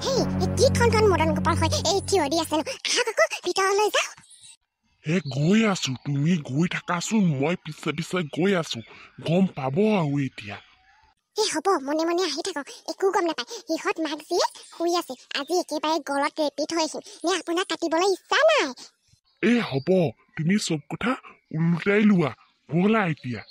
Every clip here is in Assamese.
হেই কি খন মদন গোপাল হয় এই থিয় দি আছে ন আহক আকৌ ভিতৰলৈ যাও গৈ আছো তুমি গৈ থাকাচোন মই পিছে পিছে গৈ আছো গম পাব আৰু এতিয়া হ'ব মনে মনে আহি থাকক একো গম নাপায় সিহঁত মাক জীয়ে শুই আছে আজি একেবাৰে গলত ৰেপি থৈছিল নে আপোনাক কাটিবলৈ ইচ্ছা নাই হ'ব তুমি চব কথা ওলোটাই লোৱা বলা এতিয়া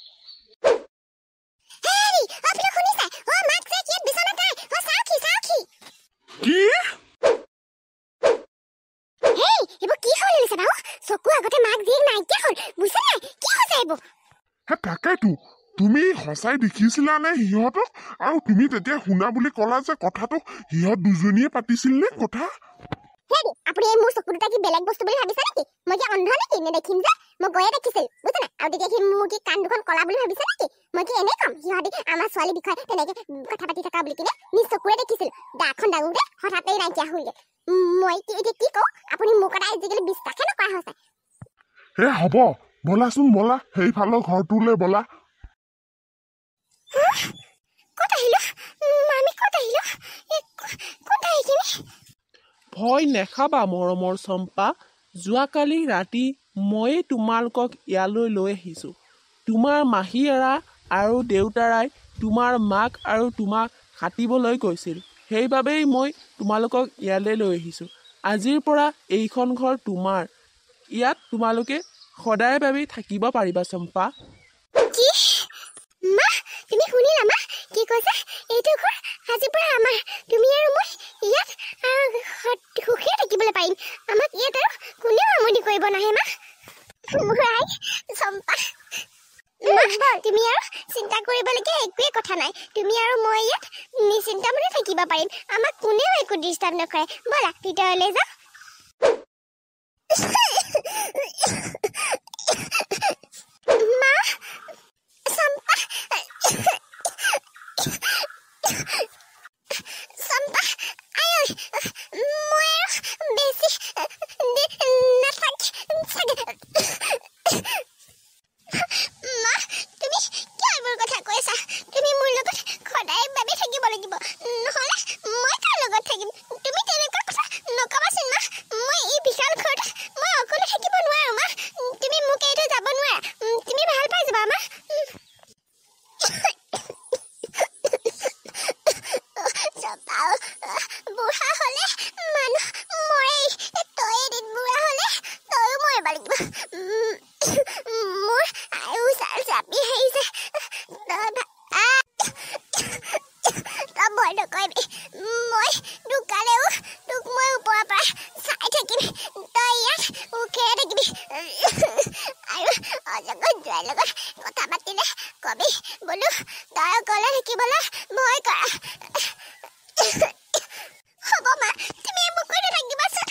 তাকেতো তুমি সঁচাই দেখিছিলানে সিহঁতক আৰু তুমি তেতিয়া শুনা বুলি ক'লা যে কথাটো সিহঁত দুজনীয়ে পাতিছিল নে কথা আপুনি মোৰ চকু দুটা কি বেলেগ বস্তু বুলি ভাবিছা নেকি মই কি অন্ধ নেকি নে দেখিম যে মই গৈয়ে দেখিছিল বুজিছা না আৰু তেতিয়া কি মোৰ কি কাণ দুখন কলা বুলি ভাবিছা নেকি মই কি এনে কম সিহঁতি আমাৰ ছোৱালীৰ বিষয়ে তেনেকে কথা পাতি থকা বুলি কিনে নিজ চকুৰে দেখিছিল দাখন ডাঙুতে হঠাতে নাইকিয়া হৈ গ'ল মই এতিয়া কি কওঁ আপুনি মোৰ কথা আজিকালি বিশ্বাসে নকৰা হৈছে হ'ব বলাচোন বলা সেইফালৰ ঘৰটোলৈ বলা ক'ত আহিলো আমি ক'ত আহিলো ক'ত আহিছিলি ভয় নেখাবা মৰমৰ চম্পা যোৱাকালি ৰাতি ময়ে তোমালোকক ইয়ালৈ লৈ আহিছোঁ তোমাৰ মাহীয়েৰা আৰু দেউতাৰাই তোমাৰ মাক আৰু তোমাক কাটিবলৈ গৈছিল সেইবাবেই মই তোমালোকক ইয়ালৈ লৈ আহিছোঁ আজিৰ পৰা এইখন ঘৰ তোমাৰ ইয়াত তোমালোকে সদায় বাবে থাকিব পাৰিবা চম্পা কি মা তুমি শুনিলা মা কি কৈছা এইটো ঘৰ আজিৰ পৰা আমাৰ তুমি আৰু মই ইয়াত সুখে থাকিবলৈ পাৰিম আমাক ইয়াত আৰু কোনেও আমনি কৰিব নাহে মা চম্পা তুমি আৰু চিন্তা কৰিবলগীয়া একোৱে কথা নাই তুমি আৰু মই ইয়াত নিশ্চিন্ত মনে থাকিব পাৰিম আমাক কোনেও একো ডিষ্টাৰ্ব নকৰে ব'লা ভিতৰলৈ যাওঁ মা চম্পা চম্পা আই মই আৰু বেছি নাথাকি চাগে মা তুমি কিয় এইবোৰ কথা কৈছা তুমি মোৰ লগত সদায় বাবে থাকিব লাগিব নহ'লে মই তাৰ লগত থাকিম তুমি তেনেকুৱা কথা নকবাচোন মা মই এই বিশাল ঘৰটোত মই অকলে থাকিব নোৱাৰো মা তুমি মোক এৰি যাব নোৱাৰা তুমি ভাল পাই যাবা মা বুঢ়া হলে মানুহ মৰেই তই এদিন বুঢ়া হলে তয়ো মৰিব লাগিব মোৰ আৰু চাল চাপি আহিছে তই ভয় নকৰিবি মই ঢুকালেও তোক মই ওপৰৰ পৰা চাই থাকিম তই ইয়াত সুখেৰে থাকিবি আৰু অজগৰ জোৱাৰ লগত কথা পাতিলে কবি বোলো তই অকলে থাকিবলৈ ভয় কৰা হ'ব মা তুমি মোক কৈ নাথাকিবাচোন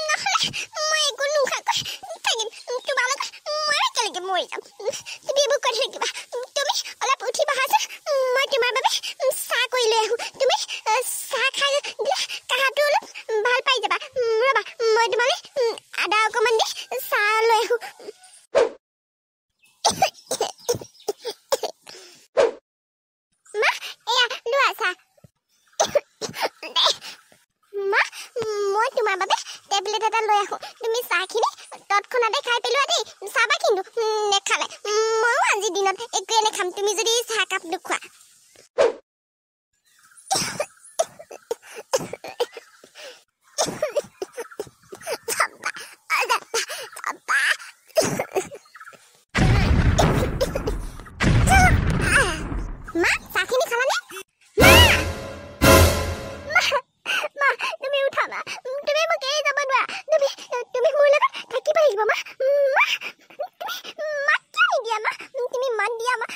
নহ'লে মই একো নোখোৱাকৈ থাকিম তোমালোকৰ মই একেলগে মৰি যাম তুমি এইবোৰ কৈ থাকিবা তুমি অলপ উঠি বহাচোন মই তোমাৰ বাবে চাহ কৰি লৈ আহোঁ তুমি চাহ খাই দিলে কাহটো অলপ ভাল পাই যাবা ৰ'বা মই তোমালৈ আদা অকণমান দি চাহ লৈ আহোঁ মা এয়া লোৱা চাহ মা মই তোমাৰ বাবে টেবলেট এটা লৈ আহোঁ তুমি চাহখিনি তৎক্ষণাতে খাই পেলোৱা দেই চাবা কিন্তু নেখালে ময়ো আজিৰ দিনত একোৱে নেখাম তুমি যদি চাহকাপ নোখোৱা মা চাহখিনি খালানে তুমি উঠা মা তুমি মোক এৰি যাব নোৱাৰা তুমি মোৰ লগত থাকিব লাগিব মা তুমি মাত কিয় নিদিয়া মা তুমি মাত দিয়া মা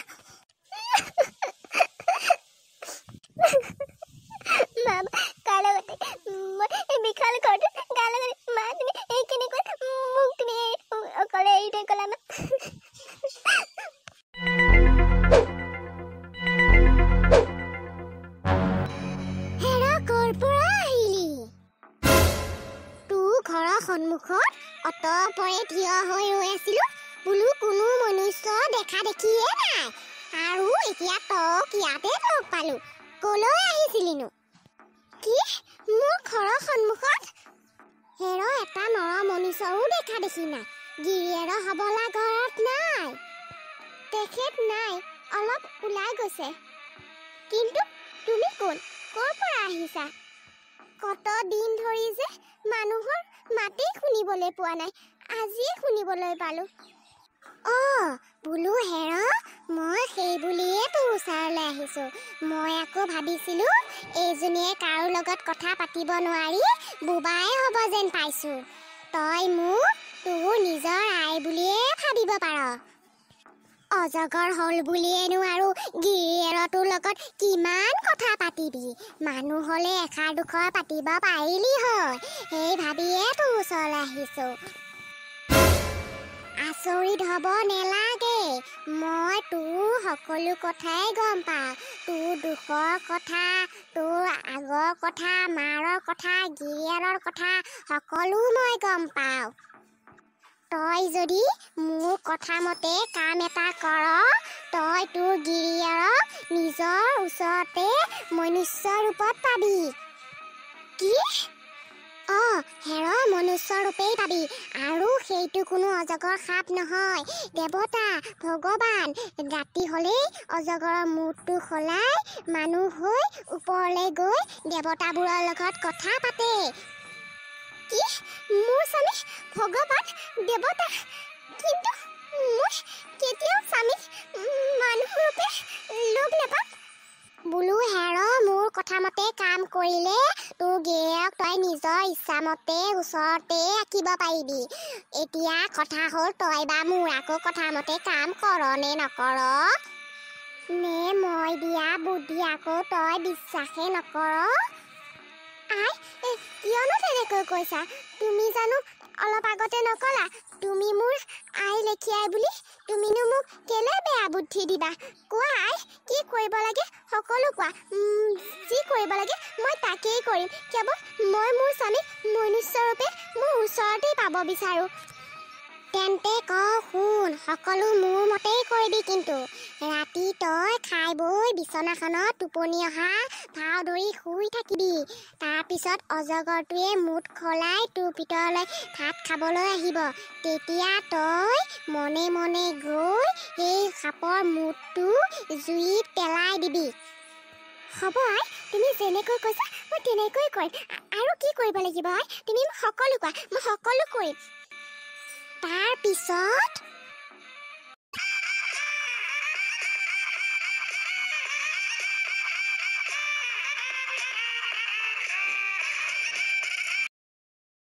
কাৰ লগতে মই এই বিশাল ঘৰটো কাৰ লগতে মা তুমি এই কেনেকৈ মোক তুমি অকলে এৰি থৈ গ'লা মা সন্মুখত অতপৰে থিয় হৈ ৰৈ আছিলো বোলো কোনো মনুষ্য দেখা দেখিয়ে নাই আৰু এতিয়া তক ইয়াতে লগ পালো কলৈ আহিছিলিনো কি ঘৰৰ সন্মুখত হেৰ এটা নৰ মনুষ্যও দেখা দেখি নাই গিৰিয়েৰ হবলা ঘৰত নাই তেখেত নাই অলপ ওলাই গৈছে কিন্তু তুমি কোন ক'ৰ পৰা আহিছা কত দিন ধৰি যে মানুহৰ মাতেই শুনিবলৈ পোৱা নাই আজিয়ে শুনিবলৈ পালো বোলো হেৰ মই সেই বুলিয়ে তোৰ ওচৰলৈ আহিছো মই আকৌ ভাবিছিলো এইজনীয়ে কাৰো লগত কথা পাতিব নোৱাৰি বুবাই হ'ব যেন পাইছো তই মোক তোৰ নিজৰ আই বুলিয়ে ভাবিব পাৰ অজগৰ হল বুলিয়েনো আৰু গিৰিয়েৰ তোৰ লগত কিমান কথা পাতিবি মানুহ হলে এষাৰ দুখৰ পাতিব পাৰিলি হয় সেই ভাবিয়ে তোৰ ওচৰলৈ আহিছো আচৰিত হব নেলাগে মই তোৰ সকলো কথাই গম পাওঁ তোৰ দুখৰ কথা তোৰ আগৰ কথা মাৰৰ কথা গিৰিয়েৰৰ কথা সকলো মই গম পাওঁ তই যদি মোৰ কথা মতে কাম এটা কৰ তই তোৰ গিৰিয়েৰক নিজৰ ওচৰতে মনুষ্য ৰূপত পাবি কি হেৰ মনুষ্য ৰূপেই পাবি আৰু সেইটো কোনো অজগৰ সাপ নহয় দেৱতা ভগৱান ৰাতি হলেই অজগৰৰ মূৰটো সলাই মানুহ হৈ ওপৰলৈ গৈ দেৱতাবোৰৰ লগত কথা পাতে কি মোৰ স্বামী ভগৱান দেৱতা কিন্তু মই কেতিয়াও স্বামী মানুহ ৰূপে লগ নাপাম বোলো হেৰ মোৰ কথা মতে কাম কৰিলে তোৰ গিৰিয়েৰক তই নিজৰ ইচ্ছামতে ওচৰতে ৰাখিব পাৰিবি এতিয়া কথা হ'ল তই বা মোৰ আকৌ কথা মতে কাম কৰ নে নকৰ নে মই দিয়া বুদ্ধি আকৌ তই বিশ্বাসে নকৰ আই কিয়নো তেনেকৈ কৈছা তুমি জানো অলপ আগতে নকলা তুমি মোৰ আই লেখিয়াই বুলি তুমিনো মোক কেলে বেয়া বুদ্ধি দিবা কোৱা আই কি কৰিব লাগে সকলো কোৱা যি কৰিব লাগে মই তাকেই কৰিম কেৱল মই মোৰ স্বামীক মনুষ্যৰূপে মোৰ ওচৰতেই পাব বিচাৰো তেন্তে শুন সকলো মোৰ মতেই কৰিবি কিন্তু ৰাতি তই খাই বৈ বিচনাখনত টোপনি অহা ভাও ধৰি শুই থাকিবি তাৰপিছত অজগৰটোৱে মুঠ খলাই তোৰ ভিতৰলৈ ভাত খাবলৈ আহিব তেতিয়া তই মনে মনে গৈ সেই সাপৰ মুঠটো জুইত পেলাই দিবি হ'ব আই তুমি যেনেকৈ কৈছা মই তেনেকৈ কৰিম আৰু কি কৰিব লাগিব আই তুমি মোক সকলো কোৱা মই সকলো কৰিম তাৰ পিছত